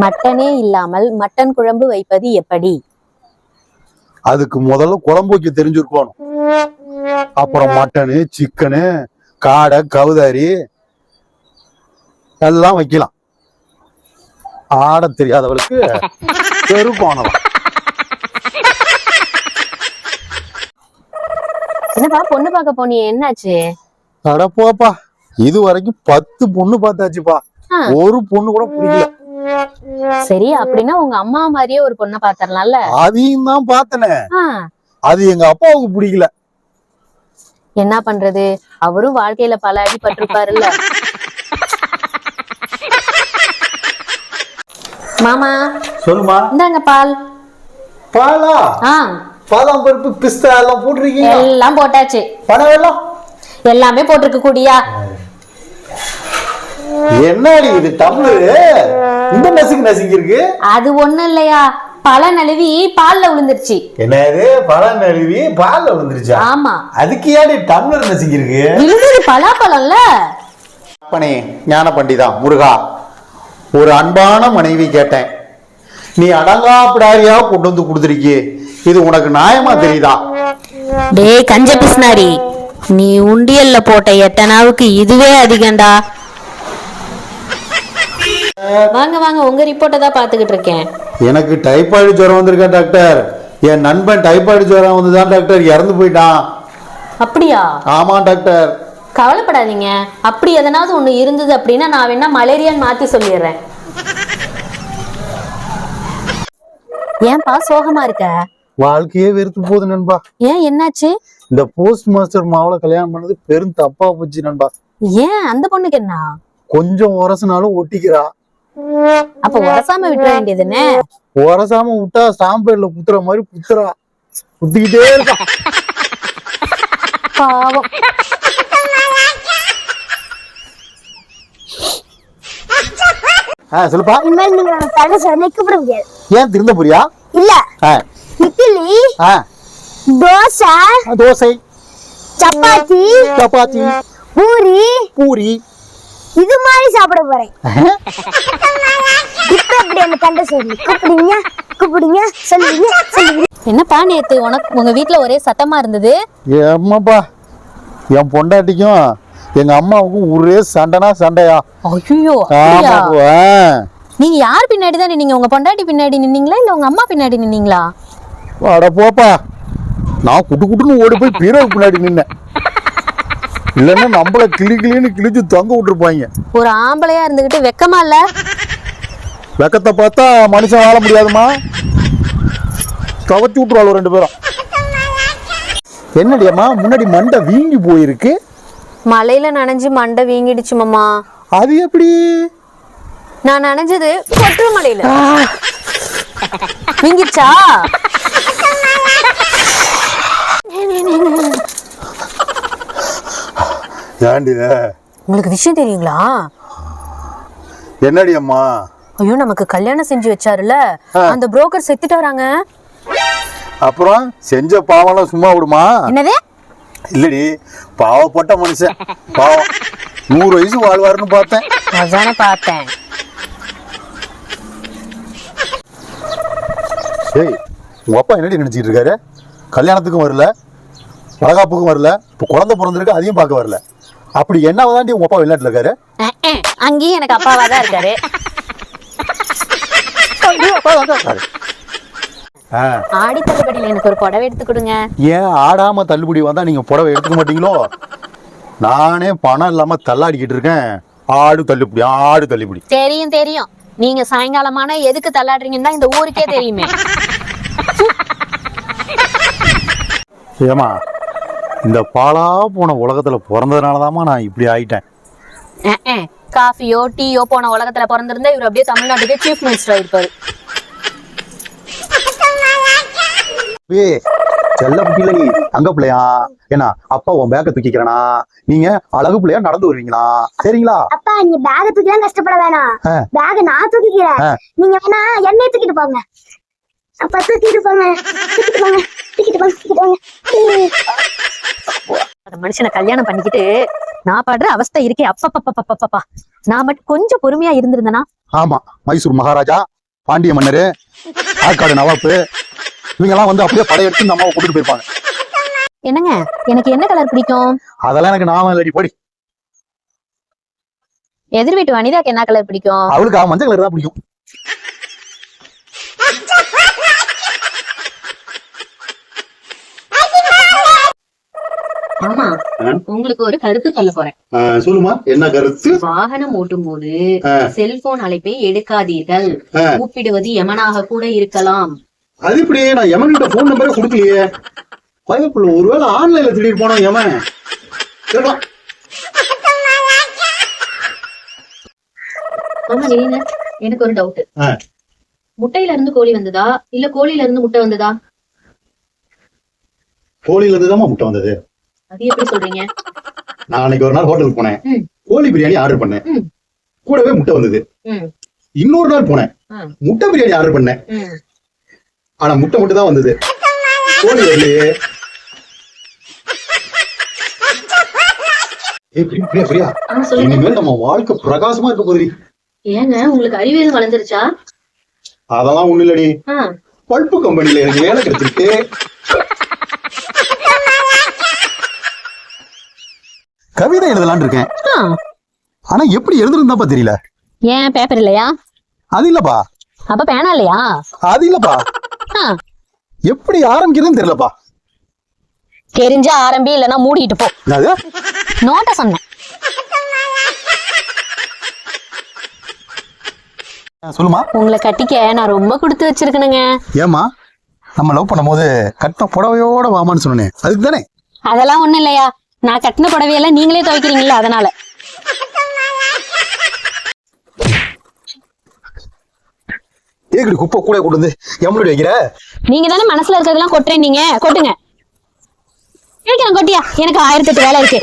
மட்டனே இல்லாமல் மட்டன் குழம்பு வைப்பது எப்படி? அதுக்கு முதல்ல குழம்பு வைக்க தெரிஞ்சிருக்கணும். அப்புறம் மட்டனு, சிக்கனு, காடை, கவுதாரி எல்லாம் வைக்கலாம். ஆட தெரியாதவளுக்கு பெருப்பானலாம். என்னப்பா பொண்ணு பார்க்க போனியே, என்னாச்சு? அட போப்பா, இது வரைக்கும் 10 பொண்ணு பார்த்தாச்சுப்பா, ஒரு பொண்ணு கூட பிடிக்கல. சரி, அப்படின்னா உங்க அம்மா மாதிரியே ஒரு பொண்ணை பாத்திரலாம்ல? அதையும் தான் பார்த்தனே, அது எங்க அப்பாவுக்கு பிடிக்கல. என்ன பண்றது, அவரும் வாழ்க்கையில பல அடி பட்டிருப்பாருல்ல. மாமா சொல்லுமா. இந்தாங்க பால். பாலா? பாதாம் பருப்பு, பிஸ்தா எல்லாம் போட்டிருக்கீங்க? எல்லாம் போட்டாச்சு. பணம் எல்லாம் எல்லாமே போட்டிருக்கு கூடியா. என்னடி இது டம்ளர் இந்த நசுக்கு இருக்கு? அது ஒண்ணும் இல்லையா, பல நழுவி பால்ல விழுந்துருச்சு. என்னது, பல நழுவி பால்ல விழுந்துருச்சா? ஆமா. அதுக்கு ஏடி டம்ளர் நசுக்கு இருக்கு? விழுந்தது பலாப்பழம்ல. அப்பனே ஞான பண்டிதா முருகா, ஒரு அன்பான மனைவி கேட்டேன், நீ அடங்காப்பிடாரியா கொண்டு வந்து கொடுத்துருக்கே, இது உனக்கு நியாயமா தெரியுதா? டேய் கஞ்ச பிஸ்னாரி, நீ உண்டியல்ல போட்ட 8 நாவுக்கு இதுவே அதிகம்டா. வாங்க வாங்க, உங்க ரிப்போர்ட்டை தான் பாத்துக்கிட்டு இருக்கேன். எனக்கு டைபாய்டு ஜுரம் வந்திருக்கா டாக்டர். என் நண்பன் டைபாய்டு ஜுரம் வந்துதான் டாக்டர் இறந்து போயிட்டான். அப்படியா? ஆமா டாக்டர். கவலைப்படாதீங்க, அப்படி எதனாவது ஒண்ணு இருந்தது அப்படின்னா நான் வேணா மலேரியான்னு மாத்தி சொல்லிடுறேன். ஏன்பா சோகமா இருக்க? வாழ்க்கையே வெறுத்து போகுது நண்பா. ஏன், என்னாச்சு? இந்த போஸ்ட் மாஸ்டர் மாவுல கல்யாணம் பண்ணது பெரும் தப்பா போச்சு நண்பா. ஏன், அந்த பொண்ணுக்கு என்ன? கொஞ்சம் உரசுனாலும் ஒட்டிக்கிறா. அப்ப உரசாம விட்டுற வேண்டியதுன்னு. உரசாம விட்டா சாம்பேர்ல குத்துற மாதிரி குத்துறா, குத்திக்கிட்டே இருக்கா. பாவம். சொல்லுப்பா. இனிமேல் நீங்க தலை சொல்லி கூப்பிட முடியாது. ஏன் திருந்த போறியா? இல்ல, இட்லி, தோசை, தோசை, சப்பாத்தி, சப்பாத்தி, பூரி, பூரி இது மாதிரி சாப்பிட போறேன். இப்ப எப்படி அந்த தண்டை சொல்லி கூப்பிடுங்க கூப்பிடுங்க சொல்லுவீங்க சொல்லுவீங்க. என்னப்பா நேத்து உங்க வீட்டுல ஒரே சத்தமா இருந்தது? ஏம்மாப்பா, என் பொண்டாட்டிக்கும் எங்க அம்மாவுக்கும் ஒரே சண்டைனா சண்டையா. ஐயோ, நீங்க யார் பின்னாடி தான் நின்னீங்க? உங்க பொண்டாட்டி பின்னாடி நின்னீங்களா இல்ல உங்க அம்மா பின்னாடி நின்னீங்களா? அட போப்பா, நான் குட்டு குட்டுன்னு ஓடி போய் பீரோக்கு பின்னாடி நின்னேன். இல்லன்னா நம்மள கிளின்னு கிழிச்சு தொங்க விட்டுருப்பாங்க. ஒரு ஆம்பளையா இருந்துகிட்டு வெக்கமா இல்ல? வெக்கத்தை பார்த்தா மனுஷன் வாழ முடியாதுமா, கவச்சு விட்டுருவாள் 2 பேரும். என்னடியம்மா முன்னாடி மண்டை வீங்கி போயிருக்கு? மழையில நனைஞ்சு மண்டை வீங்கிடுச்சு மாமா. அது எப்படி? நான் நனைஞ்சது கொட்டு மழையில வீங்கிடுச்சா? உங்களுக்கு விஷயம் தெரியுங்களா? என்னடி அம்மா? ஐயோ, நமக்கு கல்யாணம் செஞ்சு வச்சாருல அந்த புரோக்கர் செத்துட்டாராங்க. அப்புறம் செஞ்ச பாவம்லாம் சும்மா விடுமா? என்னது? இல்லடி, பாவப்பட்ட மனுஷன், பாவம் 100 வயசு வாழ்வாருன்னு பார்த்தேன். அதானே பார்த்தேன். ஏய், உங்க அப்பா என்னடி நினைச்சிட்டு இருக்காரு? கல்யாணத்துக்கும் வரல, வளகாப்புக்கும் வரல, இப்போ குழந்தை பிறந்திருக்கு அதையும் பார்க்க வரல. அப்படி என்னவாதாண்டி உங்க அப்பா வெளிநாட்டுல இருக்காரு? அங்கேயும் எனக்கு அப்பாவா தான் இருக்காரு. ஆடி தள்ளுபடியில எனக்கு ஒரு புடவை எடுத்து கொடுங்க. ஏன் ஆடாம தள்ளுபடி வந்தா நீங்க புடவை எடுத்துக்க மாட்டீங்களோ? நானே பணம் இல்லாம தள்ளாடிக்கிட்டு இருக்கேன். ஆடு தள்ளுபடி, ஆடு தள்ளுபடி. தெரியும் தெரியும், நீங்க சாயங்காலமான எதுக்கு தள்ளாடுறீங்கன்னா இந்த ஊருக்கே தெரியுமே. ஏமா, இந்த பாலா போன உலகத்துல பிறந்ததுனாலதாமா நான் இப்படி ஆயிட்டேன். காஃபியோ டீயோ போன உலகத்துல பிறந்திருந்தா இவர் அப்படியே தமிழ்நாட்டுக்கே சீஃப் மினிஸ்டர் ஆயிருப்பாரு. செல்ல பிள்ளைல நீ அங்க பிள்ளையா? ஏன்னா அப்பா உன் பேக்க தூக்கிக்கிறனா, நீங்க அழகு பிள்ளையா நடந்து வருவீங்களா? சரிங்களா? அப்பா, நீங்க பேக தூக்கிலாம் கஷ்டப்பட வேணாம், பேக நான் தூக்கிக்கிறேன். நீங்க வேணா என்னைய தூக்கிட்டு போங்க. அப்பா தூக்கிட்டு போங்க, தூக்கிட்டு போங்க, தூக்கிட்டு போங்க, தூக்கிட்டு போங்க. மனுஷனை கல்யாணம் பண்ணிக்கிட்டு நான் படுற அவஸ்தை இருக்கே. அப்பப்பா, நான் மட்டும் கொஞ்சம் பொறுமையா இருந்திருந்தேனா ஆமா, மைசூர் மகாராஜா, பாண்டிய மன்னர், ஆற்காடு நவாப்பு இவங்கெல்லாம் வந்து அப்படியே படையெடுத்து இந்த அம்மாவை கூட்டிட்டு போயிருப்பாங்க. என்னங்க, எனக்கு என்ன கலர் பிடிக்கும்? அதெல்லாம் எனக்கு நாம இல்லடி படி. எதிர் வீட்டு வனிதாக்கு என்ன கலர் பிடிக்கும்? அவளுக்கு மஞ்சள் கலர் தான் பிடிக்கும். ஆமா, உங்களுக்கு ஒரு கருத்து சொல்ல போறேன். சொல்லுமா, என்ன கருத்து? வாகனம் ஓட்டும் போது செல்போன் அழைப்பை எடுக்காதீர்கள். கூப்பிடுவது யமனாக கூட இருக்கலாம். அது இப்படி நான் யமன்கிட்ட போன் நம்பரே கொடுக்கலையே. பயப்புள்ள, ஒருவேளை ஆன்லைன்ல திடீர் போனா யமன். ஆமா, நீங்க எனக்கு ஒரு டவுட். முட்டையில இருந்து கோழி வந்ததா இல்ல கோழில இருந்து முட்டை வந்ததா? கோழில இருந்து தான் முட்டை வந்தது. அது எப்படி சொல்றீங்க? நான் அன்னைக்கு ஒரு நாள் ஹோட்டலுக்கு போனேன். கோழி பிரியாணி ஆர்டர் பண்ணேன். கூடவே முட்டை வந்தது. இன்னொரு நாள் போனேன், முட்டை பிரியாணி ஆர்டர் பண்ணேன். ஆனா முட்டை மட்டும் தான் வந்தது, கோழி வரலையே. பிரியா, இனிமேல் நம்ம வாழ்க்கை பிரகாசமா இருக்க போகுது. ஏங்க, உங்களுக்கு அறிவு எதுவும் வளர்ந்துருச்சா? அதெல்லாம் ஒண்ணு இல்லடி, பல்பு கம்பெனில எனக்கு வேலை கிடைச்சிருக்கு. கவிதை எழுதலான்னு இருக்கேன். ஆனா எப்படி எழுதுறதுதான்ப்பா தெரியல. ஏன் பேப்பர் இல்லையா? அது இல்லப்பா. அப்ப பேனா இல்லையா? அது இல்லப்பா. எப்படி ஆரம்பிக்கிறதுன்னு தெரியலப்பா. தெரிஞ்சா ஆரம்பி, இல்லைன்னா மூடிட்டு போ. நோட்ட சொன்னேன். சொல்லுமா. உங்களை கட்டிக்க நான் ரொம்ப கொடுத்து வச்சிருக்கணுங்க. ஏமா, நம்ம லவ் பண்ணும் போது கட்டின புடவையோட வாமான்னு சொன்னேன், அதுக்கு தானே? அதெல்லாம் ஒண்ணும் இல்லையா, நான் கட்டின புடவையெல்லாம் நீங்களே துவைக்கிறீங்களா, அதனால. ஏகடி குப்பை கூட கொண்டு வந்து எம்மடி வைக்கிற? நீங்க தானே மனசுல இருக்கிறதெல்லாம் கொட்டுறேன், நீங்க கொட்டுங்க. கொட்டியா, எனக்கு 1008 வேலை இருக்கு.